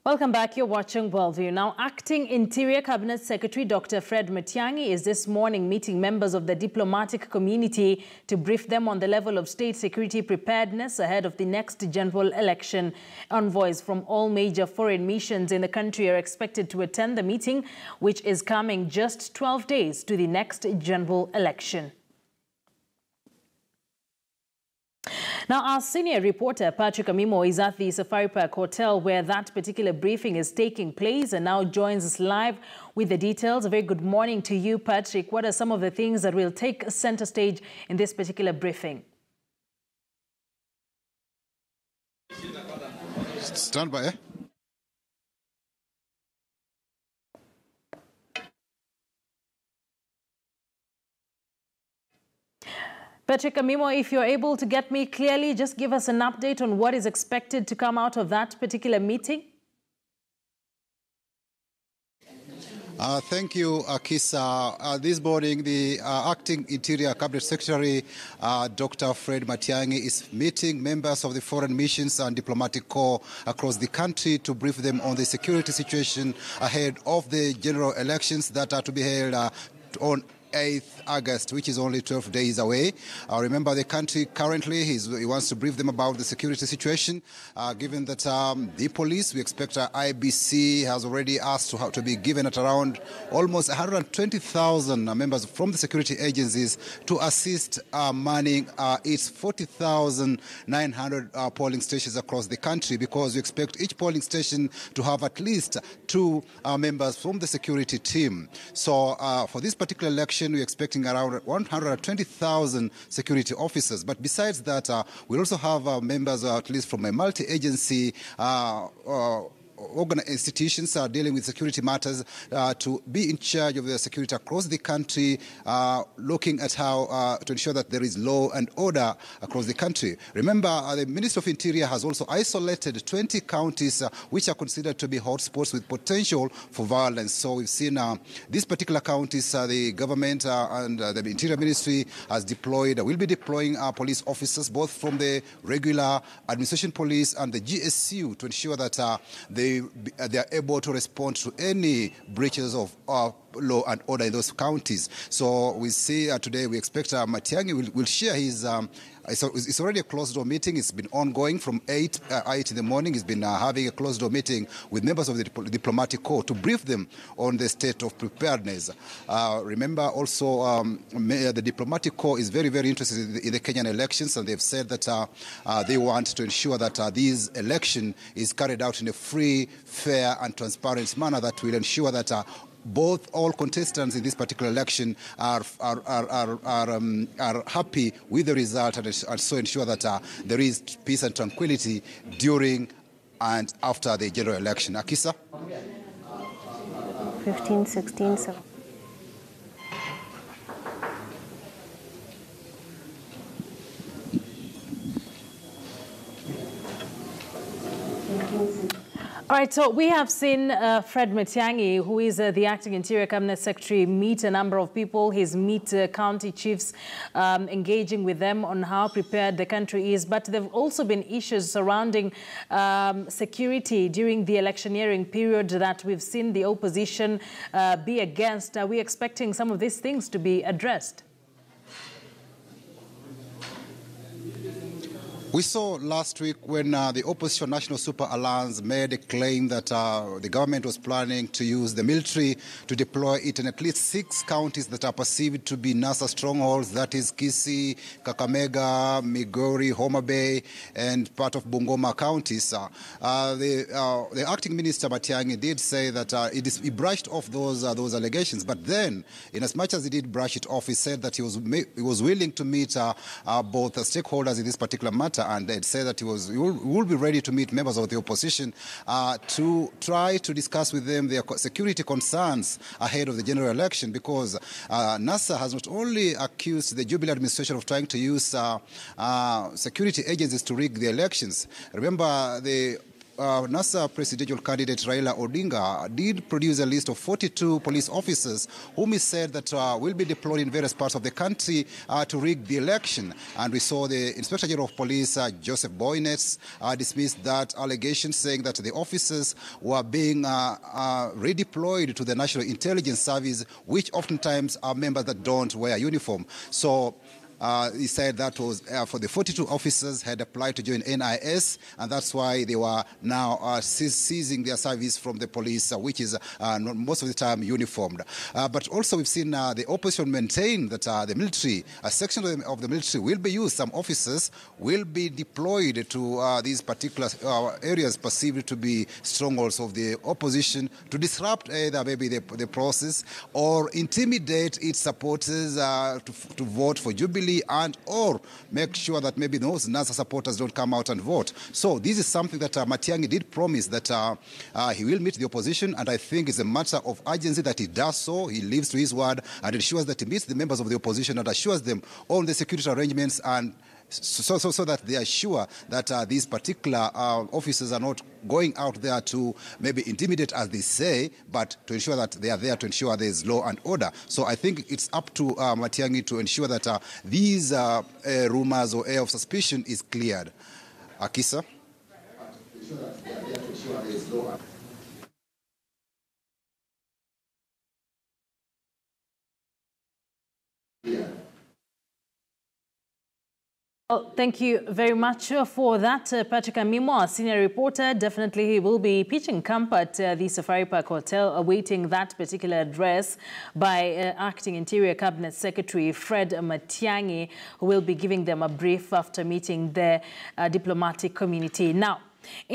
Welcome back. You're watching Worldview. Now, Acting Interior Cabinet Secretary Dr. Fred Matiang'i is this morning meeting members of the diplomatic community to brief them on the level of state security preparedness ahead of the next general election. Envoys from all major foreign missions in the country are expected to attend the meeting, which is coming just 12 days to the next general election. Now, our senior reporter, Patrick Amimo, is at the Safari Park Hotel where that particular briefing is taking place and now joins us live with the details. A very good morning to you, Patrick. What are some of the things that will take center stage in this particular briefing? Stand by, Patrick Amimo, if you're able to get me clearly, just give us an update on what is expected to come out of that particular meeting. Thank you, Akisa. This morning, the Acting Interior Cabinet Secretary, Dr. Fred Matiang'i, is meeting members of the foreign missions and diplomatic corps across the country to brief them on the security situation ahead of the general elections that are to be held on 8th August, which is only 12 days away. Remember, the country currently, he wants to brief them about the security situation, given that the police, we expect IBC has already asked to be given at around almost 120,000 members from the security agencies to assist manning its 40,900 polling stations across the country, because we expect each polling station to have at least 2 members from the security team. So for this particular election, we're expecting around 120,000 security officers. But besides that, we also have members, at least from a multi-agency institutions are dealing with security matters to be in charge of the security across the country, looking at how to ensure that there is law and order across the country. Remember, the Ministry of Interior has also isolated 20 counties which are considered to be hotspots with potential for violence. So we've seen these particular counties, the government and the Interior Ministry has deployed, will be deploying police officers, both from the regular administration police and the GSU, to ensure that they are able to respond to any breaches of law and order in those counties. So we see today, we expect Matiang'i will share his it's already a closed-door meeting. It's been ongoing from 8 in the morning. He's been having a closed-door meeting with members of the diplomatic corps to brief them on the state of preparedness. Remember also, the diplomatic corps is very, very interested in the Kenyan elections, and they've said that they want to ensure that this election is carried out in a free, fair and transparent manner that will ensure that all contestants in this particular election are happy with the result, and so ensure that there is peace and tranquility during and after the general election. Akisa? 15, 16, 17. All right, so we have seen Fred Matiang'i, who is the Acting Interior Cabinet Secretary, meet a number of people. He's meet county chiefs, engaging with them on how prepared the country is. But there have also been issues surrounding security during the electioneering period that we've seen the opposition be against. Are we expecting some of these things to be addressed? We saw last week when the opposition National Super Alliance made a claim that the government was planning to use the military to deploy it in at least 6 counties that are perceived to be NASA strongholds, that is Kisii, Kakamega, Migori, Homa Bay, and part of Bungoma counties. The acting minister Matiang'i did say that he brushed off those allegations, but then, in as much as he did brush it off, he said that he was willing to meet both the stakeholders in this particular matter, and they'd say that he will be ready to meet members of the opposition to try to discuss with them their security concerns ahead of the general election, because NASA has not only accused the Jubilee administration of trying to use security agencies to rig the elections. Remember, the NASA presidential candidate Raila Odinga did produce a list of 42 police officers whom he said that will be deployed in various parts of the country to rig the election. And we saw the Inspector General of Police, Joseph Boyness, dismissed that allegation, saying that the officers were being redeployed to the National Intelligence Service, which oftentimes are members that don't wear uniform. So he said that was for the 42 officers had applied to join NIS, and that's why they were now seizing their service from the police, which is most of the time uniformed. But also we've seen the opposition maintain that the military, a section of the military will be used. Some officers will be deployed to these particular areas perceived to be strongholds of the opposition to disrupt either maybe the process or intimidate its supporters to vote for Jubilee, and or make sure that maybe those NASA supporters don't come out and vote. So this is something that Matiang'i did promise, that he will meet the opposition, and I think it's a matter of urgency that he does so. He lives to his word and ensures that he meets the members of the opposition and assures them on the security arrangements, and so that they are sure that these particular officers are not going out there to maybe intimidate, as they say, but to ensure that they are there to ensure there is law and order. So I think it's up to Matiang'i to ensure that these rumors or air of suspicion is cleared. Akisa? Oh, thank you very much for that, Patrick Amimo, our senior reporter. Definitely he will be pitching camp at the Safari Park Hotel, awaiting that particular address by Acting Interior Cabinet Secretary Fred Matiang'i, who will be giving them a brief after meeting the diplomatic community. Now,